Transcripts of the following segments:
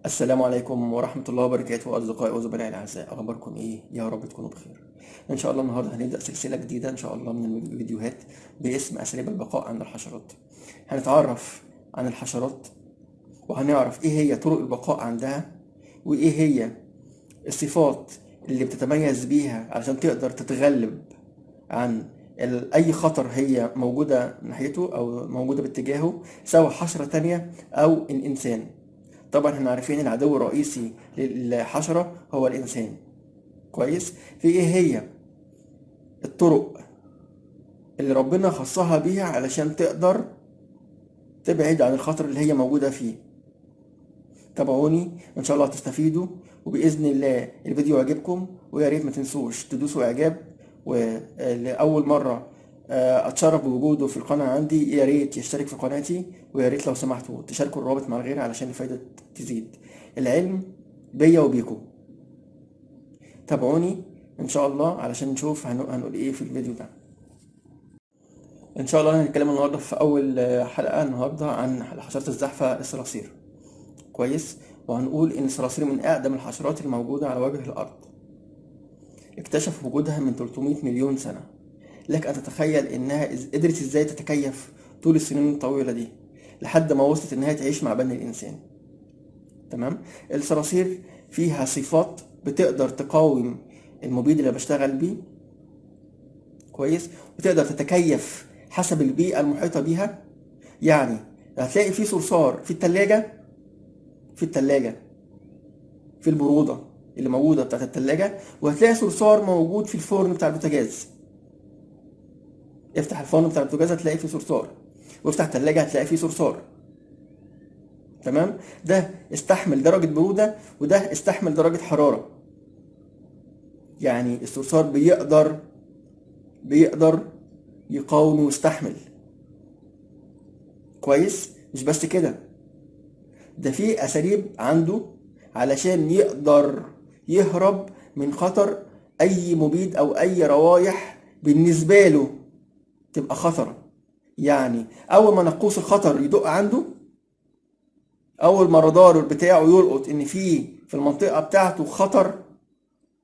السلام عليكم ورحمة الله وبركاته أصدقائي وزملائي الأعزاء، أخباركم إيه؟ يا رب تكونوا بخير. إن شاء الله النهاردة هنبدأ سلسلة جديدة إن شاء الله من الفيديوهات باسم أساليب البقاء عند الحشرات. هنتعرف عن الحشرات وهنعرف إيه هي طرق البقاء عندها، وإيه هي الصفات اللي بتتميز بيها علشان تقدر تتغلب عن أي خطر هي موجودة ناحيته أو موجودة باتجاهه، سواء حشرة تانية أو الإنسان. طبعا احنا عارفين العدو الرئيسي للحشرة هو الإنسان. كويس. في إيه هي الطرق اللي ربنا خصها بيها علشان تقدر تبعد عن الخطر اللي هي موجودة فيه؟ تابعوني إن شاء الله هتستفيدوا، وبإذن الله الفيديو يعجبكم، ويا ريت ما تنسوش تدوسوا إعجاب. ولأول مرة أتشرف بوجوده في القناة عندي يا ريت يشترك في قناتي، ويا ريت لو سمحتوا تشاركوا الرابط مع الغير علشان الفايدة تزيد. العلم بيا وبيكم. تابعوني إن شاء الله علشان نشوف هنقول إيه في الفيديو ده. إن شاء الله هنتكلم النهاردة في أول حلقة النهاردة عن حشرات الزحفة الصراصير. كويس. وهنقول إن الصراصير من أقدم الحشرات الموجودة على وجه الأرض. اكتشفوا وجودها من 300 مليون سنة. لك أن تتخيل إنها قدرت إزاي تتكيف طول السنين الطويلة دي لحد ما وصلت إنها تعيش مع بني الإنسان. تمام. الصراصير فيها صفات بتقدر تقاوم المبيد اللي بشتغل بيه. كويس. وتقدر تتكيف حسب البيئة المحيطة بيها. يعني هتلاقي في صرصار في التلاجة في البرودة اللي موجودة بتاعت التلاجة، وهتلاقي صرصار موجود في الفرن بتاع البوتاجاز. افتح الفرن بتاع البوتاجاز هتلاقي فيه صرصار، وافتح التلاجة هتلاقي فيه صرصار. تمام. ده استحمل درجة برودة وده استحمل درجة حرارة. يعني الصرصار بيقدر يقاوم ويستحمل. كويس. مش بس كده، ده في أساليب عنده علشان يقدر يهرب من خطر أي مبيد أو أي روايح بالنسبة له تبقى خطرة. يعني أول ما نقوص الخطر يدق عنده، أول ما الرادار بتاعه يلقط إن في المنطقة بتاعته خطر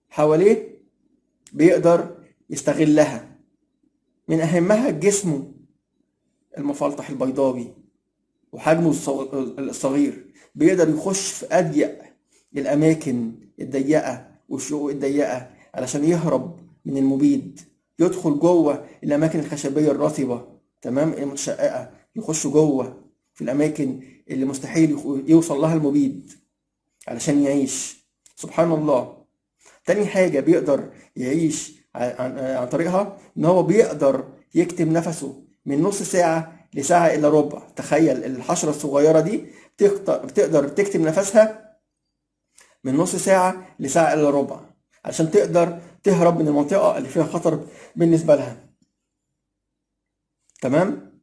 حواليه، بيقدر يستغلها. من أهمها جسمه المفلطح البيضاوي وحجمه الصغير، بيقدر يخش في أضيق الأماكن الضيقة والشقوق الضيقة علشان يهرب من المبيد. يدخل جوه الأماكن الخشبية الرطبة، تمام، المتشققة، يخش جوه في الأماكن اللي مستحيل يوصل لها المبيد علشان يعيش. سبحان الله. تاني حاجة بيقدر يعيش عن طريقها إن هو بيقدر يكتم نفسه من نص ساعة لساعة إلا ربع. تخيل الحشرة الصغيرة دي بتقدر تكتم نفسها من نص ساعة لساعة إلا ربع عشان تقدر تهرب من المنطقة اللي فيها خطر بالنسبة لها. تمام.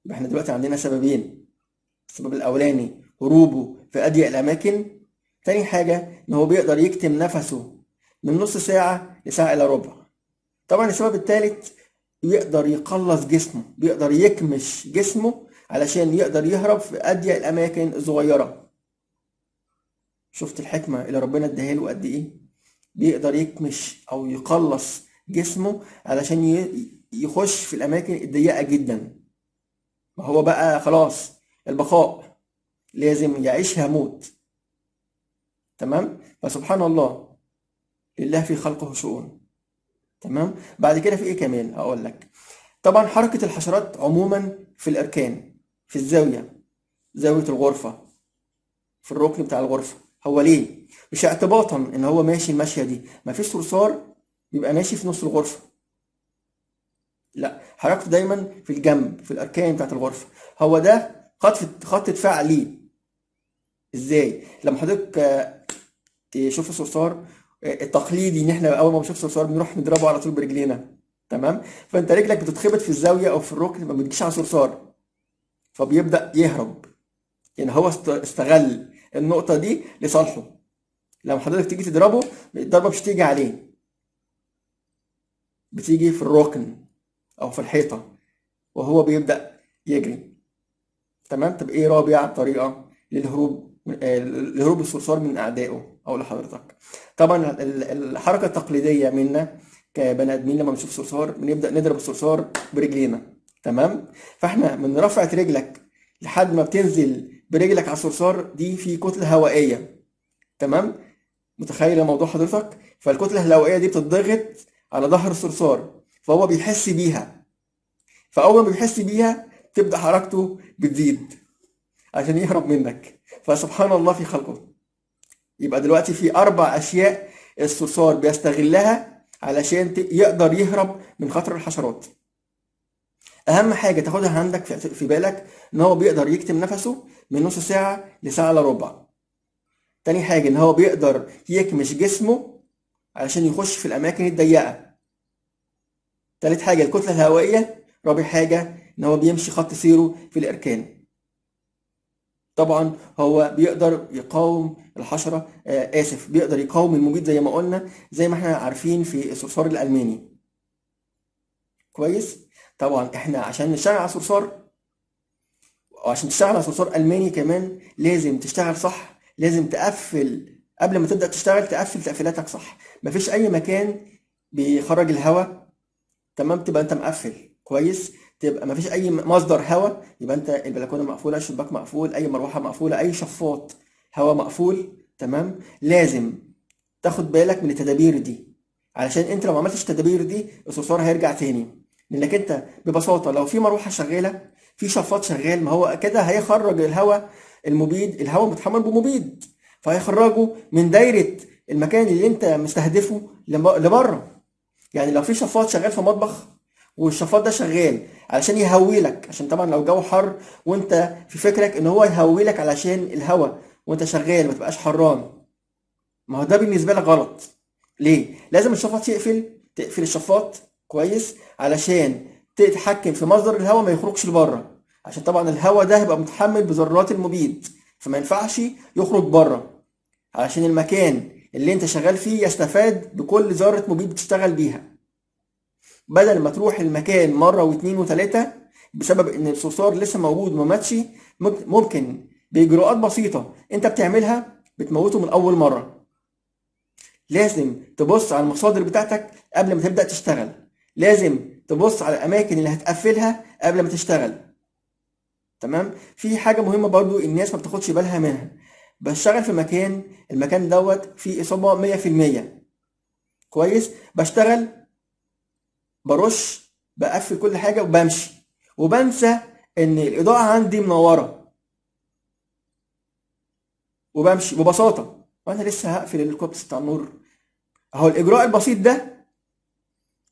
يبقى احنا دلوقتي عندنا سببين. السبب الأولاني هروبه في أضيق الأماكن. تاني حاجة إن هو بيقدر يكتم نفسه من نص ساعة لساعة إلا ربع. طبعا السبب الثالث يقدر يقلص جسمه، بيقدر يكمش جسمه علشان يقدر يهرب في أضيق الأماكن الصغيرة. شفت الحكمة اللي ربنا اداها له قد إيه؟ بيقدر يكمش أو يقلص جسمه علشان يخش في الأماكن الضيقة جدا. ما هو بقى خلاص البقاء لازم يعيشها موت. تمام. فسبحان الله، لله في خلقه شؤون. تمام. بعد كده في ايه كمان هقول لك. طبعا حركة الحشرات عموما في الاركان، في الزاوية، زاوية الغرفة، في الركن بتاع الغرفة. هو ليه؟ مش اعتباطا ان هو ماشي الماشية دي مفيش صرصار بيبقى ماشي في نص الغرفة. لا، حركته دايما في الجنب، في الاركان بتاعت الغرفة. هو ده خط دفاع ليه. ازاي؟ لما حضرتك تشوف الصرصار التقليدي ان احنا اول ما بنشوف صرصار بنروح نضربه على طول برجلينا. تمام. فانت رجلك بتتخبط في الزاويه او في الركن، ما بتجيش على صرصار، فبيبدا يهرب. يعني هو استغل النقطه دي لصالحه. لما حضرتك تيجي تضربه الضربه مش تيجي عليه، بتيجي في الركن او في الحيطه وهو بيبدا يجري. تمام. طب ايه رابع طريقه للهروب لهروب الصرصار من اعدائه. اقول لحضرتك طبعا الحركه التقليديه منا كبني ادمين لما بنشوف صرصار بنبدا نضرب الصرصار برجلينا، تمام؟ فاحنا من رفعه رجلك لحد ما بتنزل برجلك على الصرصار دي في كتله هوائيه، تمام؟ متخيل الموضوع حضرتك؟ فالكتله الهوائيه دي بتضغط على ظهر الصرصار فهو بيحس بيها، فاول ما بيحس بيها تبدا حركته بتزيد عشان يهرب منك. فسبحان الله في خلقه. يبقى دلوقتي في 4 أشياء الصرصار بيستغلها علشان يقدر يهرب من خطر الحشرات. أهم حاجة تاخدها عندك في بالك إن هو بيقدر يكتم نفسه من نص ساعة لساعة إلا ربع. تاني حاجة إن هو بيقدر يكمش جسمه علشان يخش في الأماكن الضيقة. تالت حاجة الكتلة الهوائية. رابع حاجة إن هو بيمشي خط سيره في الأركان. طبعا هو بيقدر يقاوم الحشرة، بيقدر يقاوم المبيد زي ما قلنا، زي ما احنا عارفين في الصرصار الألماني. كويس. طبعا احنا عشان نشتغل على صرصار، وعشان تشتغل على صرصار ألماني كمان لازم تشتغل صح، لازم تقفل قبل ما تبدأ تشتغل، تقفل تقفيلاتك صح. مفيش أي مكان بيخرج الهواء، تمام، تبقى انت مقفل كويس. تبقى مفيش اي مصدر هواء، يبقى انت البلكونه مقفوله، الشباك مقفول، اي مروحه مقفوله، اي شفاط هواء مقفول، تمام. لازم تاخد بالك من التدابير دي، علشان انت لو ما عملتش التدابير دي الصرصار هيرجع تاني. لانك انت ببساطه لو في مروحه شغاله، في شفاط شغال، ما هو كده هيخرج الهواء المبيد، الهواء متحمل بمبيد، فهيخرجه من دايره المكان اللي انت مستهدفه لبره. يعني لو في شفاط شغال في مطبخ والشفاط ده شغال علشان يهويلك، عشان طبعا لو الجو حر وانت في فكرك ان هو يهويلك علشان الهواء وانت شغال ما تبقاش حران، ما هو ده بالنسبه لك غلط. ليه؟ لازم الشفاط تقفل الشفاط كويس علشان تتحكم في مصدر الهواء ما يخرجش لبره، عشان طبعا الهواء ده هيبقى متحمل بذرات المبيد فما ينفعش يخرج بره، علشان المكان اللي انت شغال فيه يستفاد بكل ذرة مبيد بتشتغل بيها، بدل ما تروح المكان مرة واتنين وتلاتة بسبب ان الصرصار لسه موجود وما ماتش. ممكن بإجراءات بسيطة انت بتعملها بتموته من أول مرة. لازم تبص على المصادر بتاعتك قبل ما تبدأ تشتغل، لازم تبص على الأماكن اللي هتقفلها قبل ما تشتغل، تمام. في حاجة مهمة برضو الناس ما بتاخدش بالها منها. بشتغل في مكان، المكان دوت فيه إصابة 100%، كويس، بشتغل برش بقفل كل حاجة وبمشي وبنسى إن الإضاءة عندي منورة وبمشي ببساطة وأنا لسه هقفل الكوبس بتاع النور. أهو الإجراء البسيط ده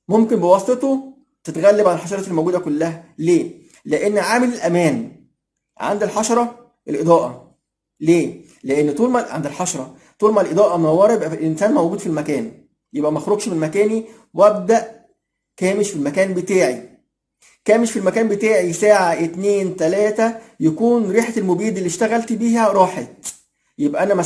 ممكن بواسطته تتغلب على الحشرات الموجودة كلها. ليه؟ لأن عامل الأمان عند الحشرة الإضاءة. ليه؟ لأن طول ما عند الحشرة طول ما الإضاءة منورة يبقى الإنسان موجود في المكان، يبقى ما اخرجش من مكاني وأبدأ كامش في المكان بتاعي. كامش في المكان بتاعي ساعة 2 3 يكون ريحة المبيد اللي اشتغلت بيها راحت، يبقى أنا ما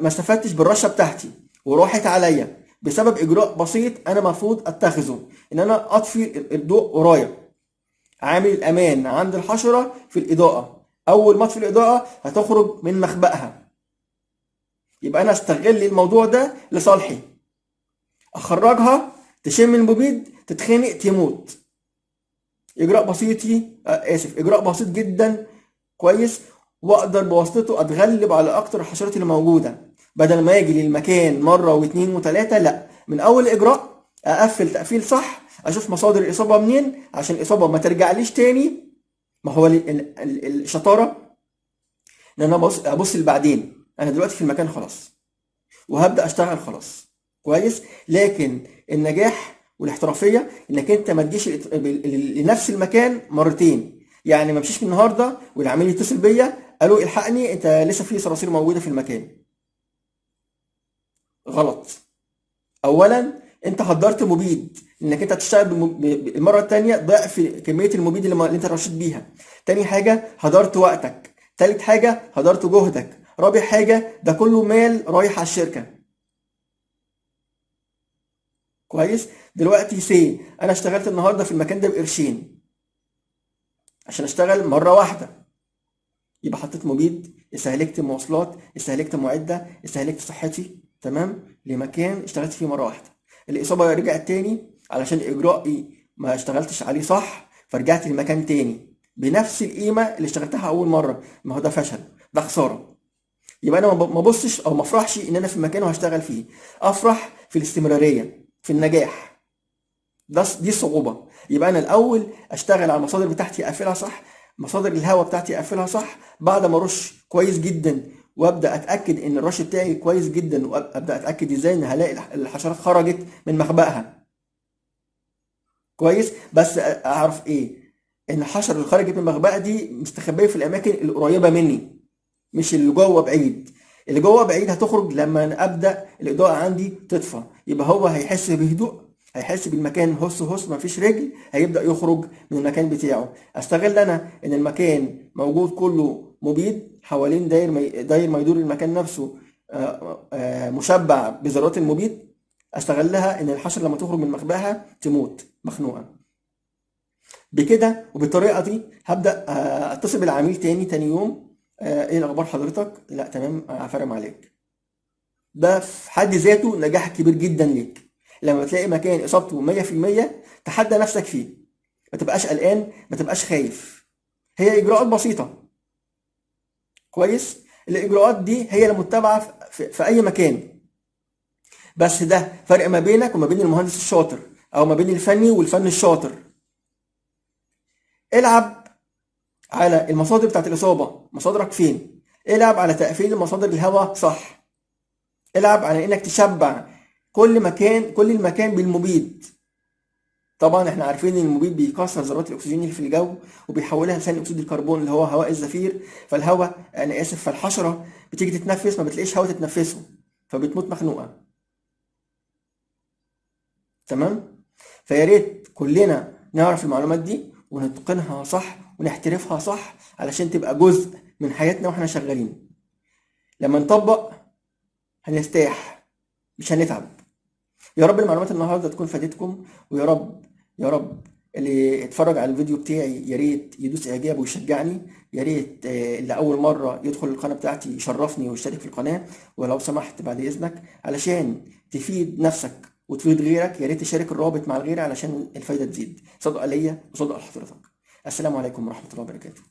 استفدتش بالرشة بتاعتي وراحت عليا بسبب إجراء بسيط أنا المفروض أتخذه، إن أنا أطفي الضوء ورايا. عامل الأمان عند الحشرة في الإضاءة، أول ما أطفي الإضاءة هتخرج من مخبأها، يبقى أنا أستغل الموضوع ده لصالحي، أخرجها تشم المبيد تتخنق تموت. إجراء بسيط جدا، كويس، وأقدر بواسطته أتغلب على أكتر الحشرات اللي موجودة، بدل ما أجي للمكان مرة واتنين وتلاتة. لأ، من أول إجراء أقفل تقفيل صح، أشوف مصادر الإصابة منين عشان الإصابة ما ترجعليش تاني. ما هو الشطارة إن أنا أبص لبعدين، أنا دلوقتي في المكان خلاص وهبدأ أشتغل خلاص، كويس. لكن النجاح والاحترافية إنك أنت ما تجيش لنفس المكان مرتين. يعني ما امشيش النهارده والعميل يتصل بيا قالوا الحقني انت لسه في صراصير موجوده في المكان. غلط. اولا انت هدرت مبيد انك انت تشتغل المره الثانيه ضعف كميه المبيد اللي انت رشيت بيها. تاني حاجه هدرت وقتك. تالت حاجه هدرت جهدك. رابع حاجه ده كله مال رايح على الشركه. كويس. دلوقتي انا اشتغلت النهارده في المكان ده بقرشين عشان اشتغل مره واحده، يبقى حطيت مبيد، استهلكت مواصلات، استهلكت معدة، استهلكت صحتي، تمام، لمكان اشتغلت فيه مرة واحدة. الإصابة رجعت تاني علشان إجرائي ما اشتغلتش عليه صح، فرجعت لمكان تاني بنفس القيمة اللي اشتغلتها أول مرة. ما هو ده فشل، ده خسارة. يبقى أنا ما ببصش أو ما أفرحش إن أنا في المكان وهشتغل فيه، أفرح في الاستمرارية، في النجاح. دي الصعوبة. يبقى أنا الأول أشتغل على المصادر بتاعتي، أقفلها صح، مصادر الهواء بتاعتي أقفلها صح، بعد ما أرش كويس جدا وأبدأ أتأكد إن الرش بتاعي كويس جدا، وأبدأ أتأكد إزاي إن هلاقي الحشرات خرجت من مخبأها كويس. بس أعرف إيه؟ إن الحشرة اللي خرجت من مخبأها دي مستخبية في الأماكن القريبة مني، مش اللي جوه بعيد. اللي جوه بعيد هتخرج لما ابدا الاضاءه عندي تطفى، يبقى هو هيحس بهدوء، هيحس بالمكان هص هص مفيش رجل، هيبدا يخرج من المكان بتاعه. استغل انا ان المكان موجود كله مبيد حوالين داير ما يدور المكان نفسه، مشبع بذرات المبيد. استغلها ان الحشره لما تخرج من مخبأها تموت مخنوقه. بكده وبالطريقه دي هبدا اتصل بالعميل تاني يوم، ايه الاخبار حضرتك؟ لا تمام، هفرم عليك. ده في حد ذاته نجاح كبير جدا ليك. لما تلاقي مكان اصابته 100% تحدى نفسك فيه، ما تبقاش قلقان، ما تبقاش خايف. هي اجراءات بسيطه كويس. الاجراءات دي هي المتبعه في اي مكان، بس ده فرق ما بينك وما بين المهندس الشاطر، او ما بين الفني والفن الشاطر. العب على المصادر بتاعت الاصابه، مصادرك فين. العب على تقفيل مصادر الهواء صح. العب على انك تشبع كل المكان بالمبيد. طبعا احنا عارفين ان المبيد بيكسر ذرات الاكسجين اللي في الجو وبيحولها لثاني اكسيد الكربون اللي هو هواء الزفير. فالهواء، انا اسف، فالحشره بتيجي تتنفس ما بتلاقيش هواء تتنفسه، فبتموت مخنوقه. تمام. فيا ريت كلنا نعرف المعلومات دي ونتقنها صح ونحترفها صح علشان تبقى جزء من حياتنا واحنا شغالين. لما نطبق هنرتاح، مش هنتعب. يا رب المعلومات النهارده تكون فادتكم، ويا رب يا رب اللي اتفرج على الفيديو بتاعي يا ريت يدوس اعجاب ويشجعني. يا ريت اللي اول مره يدخل القناه بتاعتي يشرفني ويشترك في القناه. ولو سمحت بعد اذنك علشان تفيد نفسك وتفيد غيرك، يا ريت تشارك الرابط مع الغير علشان الفايده تزيد. صدقه ليا وصدقه لحضرتك. السلام عليكم ورحمه الله وبركاته.